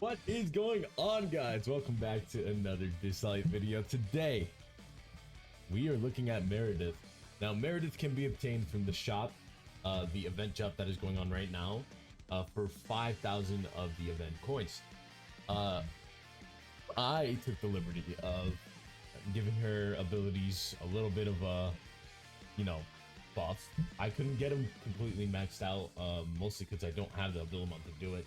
What is going on, guys? Welcome back to another Dislyte video. Today, we are looking at Meredith. Now, Meredith can be obtained from the shop, the event shop that is going on right now, for 5,000 of the event coins. I took the liberty of giving her abilities a little bit of a, buff. I couldn't get them completely maxed out, mostly because I don't have the ability to do it.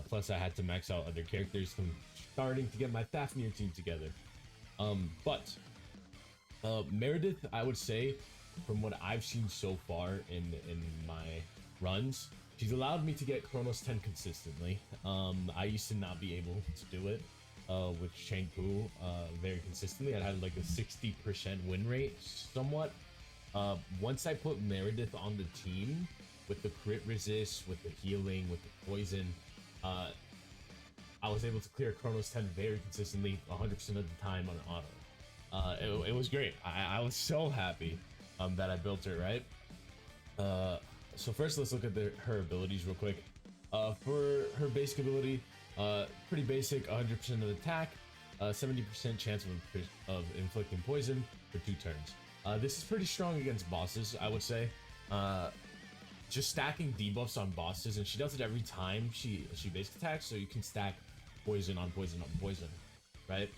Plus, I had to max out other characters. I'm starting to get my Fafnir team together. But Meredith, I would say, from what I've seen so far in my runs, she's allowed me to get Chronos 10 consistently. I used to not be able to do it with Changpu very consistently. I had like a 60% win rate, somewhat. Once I put Meredith on the team with the crit resist, with the healing, with the poison, I was able to clear Chronos 10 very consistently, 100% of the time on auto. It was great. I was so happy that I built her, right? So first, let's look at her abilities real quick. For her basic ability, pretty basic, 100% of attack, 70% chance of inflicting poison for 2 turns. This is pretty strong against bosses, I would say. Just stacking debuffs on bosses, and she does it every time she basic attacks, so you can stack poison on poison on poison, right?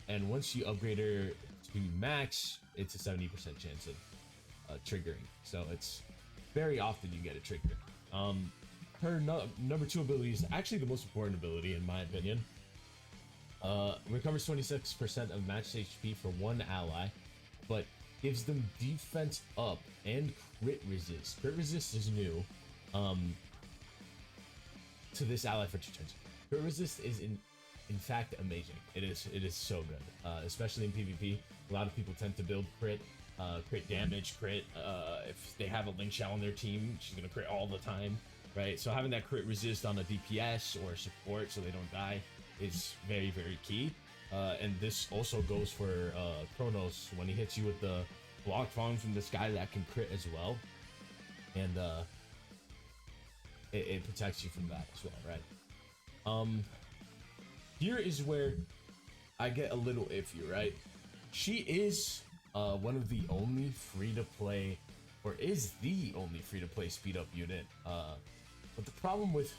And once you upgrade her to max, it's a 70% chance of triggering, so it's very often you get a trigger. Her number 2 ability is actually the most important ability in my opinion. Recovers 26% of match HP for 1 ally, but gives them defense up and crit resist. Crit resist is new to this ally for 2 turns. Crit resist is in fact amazing. It is so good, especially in PvP. A lot of people tend to build crit damage, crit. If they have a Link Shao on their team, she's gonna crit all the time, right? So having that crit resist on a DPS or a support so they don't die is very, very key. And this also goes for Chronos when he hits you with the block falling from the sky that can crit as well, and it protects you from that as well, right? Here is where I get a little iffy, right? She is one of the only free-to-play, or is the only free-to-play speed-up unit. But the problem with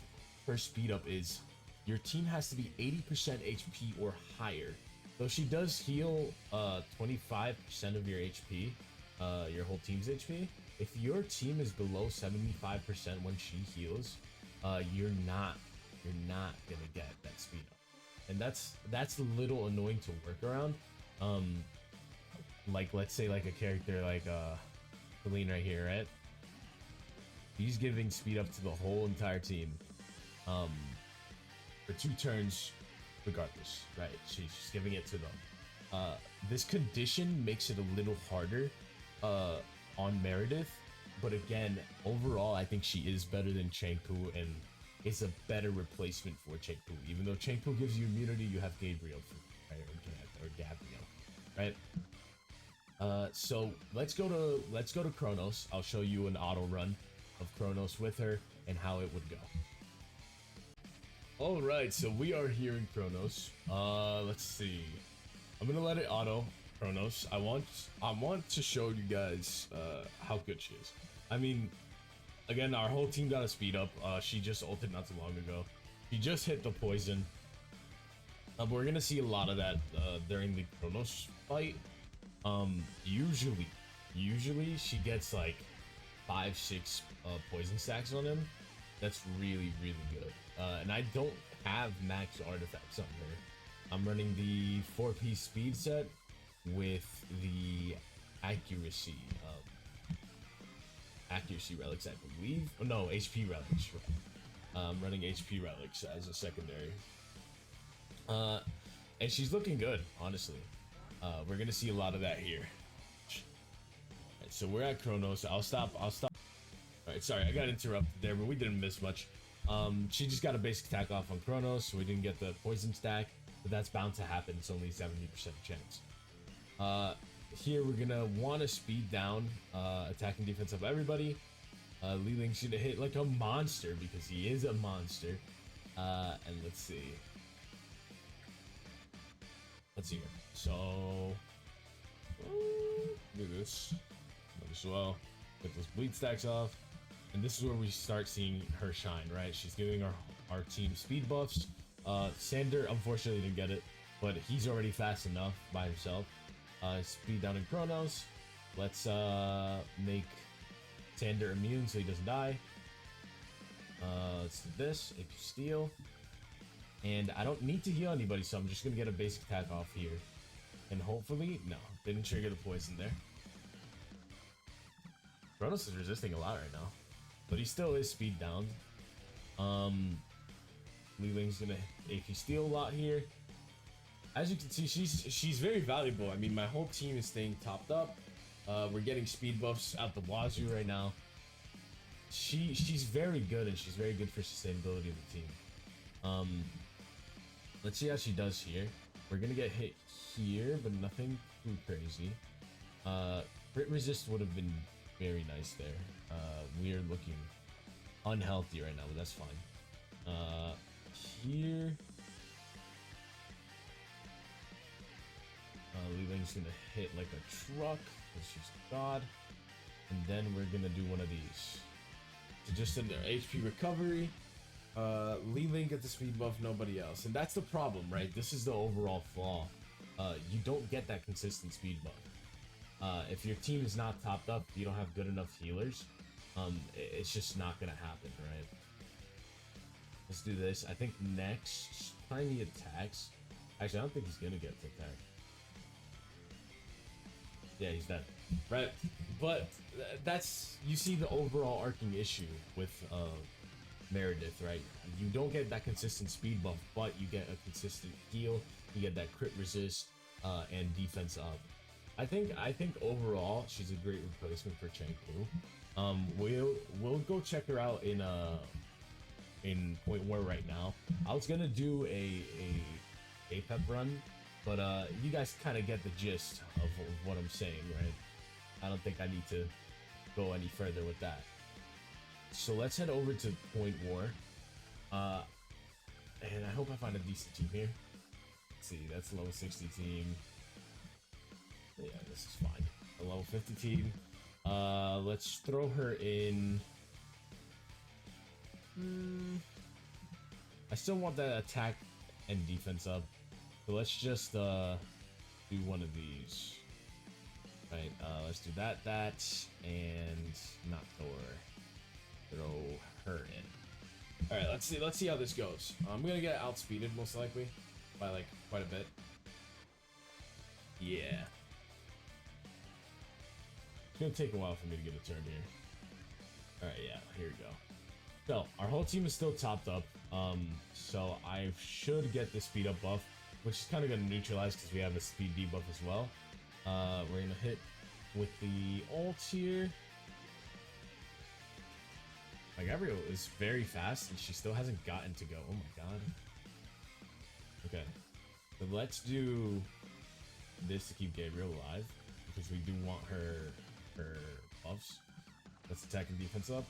her speed-up is your team has to be 80% HP or higher. Though she does heal 25% of your HP, your whole team's HP. If your team is below 75% when she heals, you're not gonna get that speed up, and that's a little annoying to work around. Like, let's say like a character like Celine right here, right? He's giving speed up to the whole entire team. For 2 turns regardless, right? She's giving it to them. This condition makes it a little harder on Meredith, but again, overall I think she is better than Changpu and is a better replacement for Changpu. Even though Changpu gives you immunity, you have Gabriel, right? Or Gabriel, right? So let's go to Chronos. I'll show you an auto run of Chronos with her and how it would go. Alright, so we are here in Chronos. Let's see. I'm gonna let it auto Chronos. I want to show you guys how good she is. I mean, again, our whole team got a speed up. She just ulted not too long ago. She just hit the poison. But we're gonna see a lot of that during the Chronos fight. Usually she gets like 5-6 poison stacks on him. That's really, really good. And I don't have max artifacts on her. I'm running the 4-piece speed set with the accuracy relics, I believe. Oh no, HP relics. I'm running HP relics as a secondary. And she's looking good, honestly. We're gonna see a lot of that here. Right, so we're at Chronos. I'll stop. Alright, sorry, I got interrupted there, but we didn't miss much. She just got a basic attack off on Chronos, so we didn't get the poison stack, but that's bound to happen. It's only 70% chance. Here we're gonna want to speed down attack and defense of everybody. Li Ling should hit like a monster because he is a monster. And let's see. Let's see here. So, do this. Might as well get those bleed stacks off. And this is where we start seeing her shine, right? She's giving our team speed buffs. Sander, unfortunately, didn't get it, but he's already fast enough by himself. Speed down in Chronos. Let's make Sander immune so he doesn't die. Let's do this. AP Steel. And I don't need to heal anybody, so I'm just gonna get a basic attack off here. And hopefully, no, didn't trigger the poison there. Chronos is resisting a lot right now, but he still is speed down. Li Ling's gonna AP Steel a lot here. As you can see, she's very valuable. I mean, my whole team is staying topped up. We're getting speed buffs out the wazoo right now. She's very good, and she's very good for sustainability of the team. Let's see how she does here. We're gonna get hit here, but nothing too crazy. Crit resist would have been very nice there. We're looking unhealthy right now, but that's fine. Here, Li Ling's gonna hit like a truck because she's God, and then we're gonna do one of these. So just an HP recovery. Li Ling get the speed buff, nobody else, and that's the problem, right? This is the overall flaw. You don't get that consistent speed buff. If your team is not topped up, you don't have good enough healers. It's just not gonna happen, right? Let's do this. I think next time he attacks, actually I don't think he's gonna get to attack. Yeah, he's dead, right? But that's, you see the overall arcing issue with Meredith, right? You don't get that consistent speed buff, but you get a consistent heal. You get that crit resist and defense up. I think overall she's a great replacement for Cheng Pu. We'll go check her out in Point War right now. I was gonna do a pep run, but you guys kind of get the gist of what I'm saying, right? I don't think I need to go any further with that. So let's head over to Point War, and I hope I find a decent team here. Let's see, that's a level 60 team. Yeah, this is fine. A level 50 team. Let's throw her in. I still want that attack and defense up, so let's just do one of these. Right, let's do that, and not Thor. Throw her in. All right, let's see how this goes. I'm gonna get outspeeded most likely by like quite a bit. Yeah, it's gonna take a while for me to get a turn here. All right, yeah, here we go. So our whole team is still topped up. So I should get the speed up buff, which is kind of gonna neutralize because we have a speed debuff as well. We're gonna hit with the ult here. My Gabriel is very fast, and she still hasn't gotten to go. Oh my god. Okay, so let's do this to keep Gabriel alive, because we do want her buffs. Let's attack and defense up.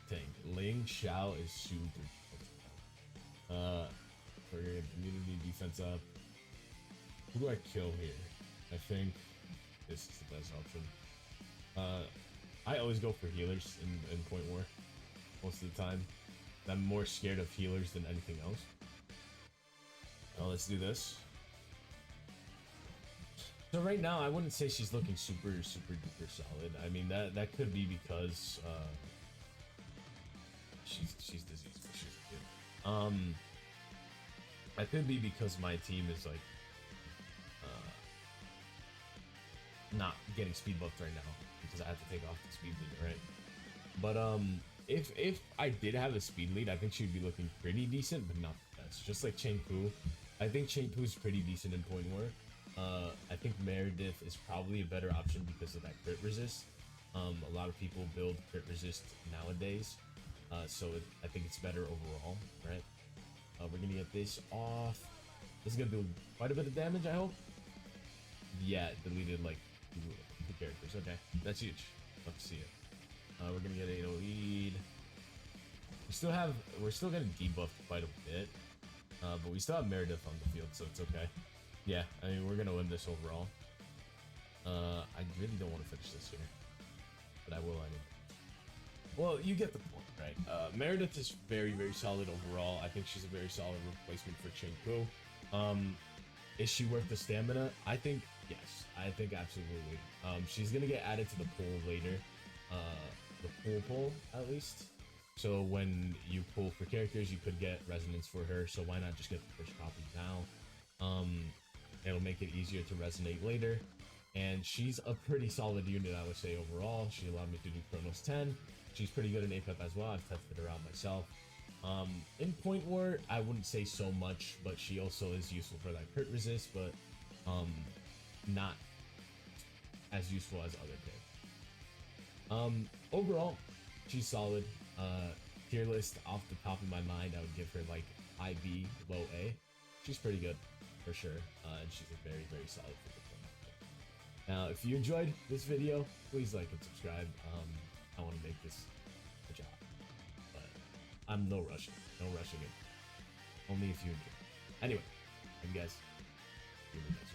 Tank. Ling Xiao is super. We're gonna get immunity defense up. Who do I kill here? I think this is the best option. I always go for healers in Point War most of the time. I'm more scared of healers than anything else. Let's do this. So right now, I wouldn't say she's looking super duper solid. I mean, that could be because she's diseased, but she's good. That could be because my team is like not getting speed buffed right now because I have to take off the speed lead, right? But if I did have a speed lead, I think she'd be looking pretty decent, but not the best. Just like Cheng Pu. I think Cheng Pu is pretty decent in Point War. I think Meredith is probably a better option because of that crit resist. A lot of people build crit resist nowadays, so I think it's better overall, right? We're gonna get this off. This is gonna do quite a bit of damage, I hope. Yeah, it deleted like two characters. Okay, that's huge. Love to see it. We're gonna get 8 lead. we're still getting debuffed quite a bit, but we still have Meredith on the field, so it's okay. Yeah, I mean, we're gonna win this overall. I really don't want to finish this here, but I will anyway. Well, you get the point, right? Meredith is very, very solid overall. I think she's a very solid replacement for Chinko. Is she worth the stamina? I think yes. I think absolutely. She's gonna get added to the pool later. The pool at least. So when you pull for characters, you could get resonance for her. So why not just get the first copy now? It'll make it easier to resonate later. And she's a pretty solid unit, I would say, overall. She allowed me to do Chronos 10. She's pretty good in APEP as well. I've tested her out myself. In Point War, I wouldn't say so much, but she also is useful for that crit resist, but not as useful as other characters. Overall, she's solid. Tier list off the top of my mind, I would give her like IB, low A. She's pretty good, for sure, and she's a very, very solid figure. Now, if you enjoyed this video, please like and subscribe. I want to make this a job, but I'm no rushing it. Only if you enjoy. Anyway, thank you guys. See you in the next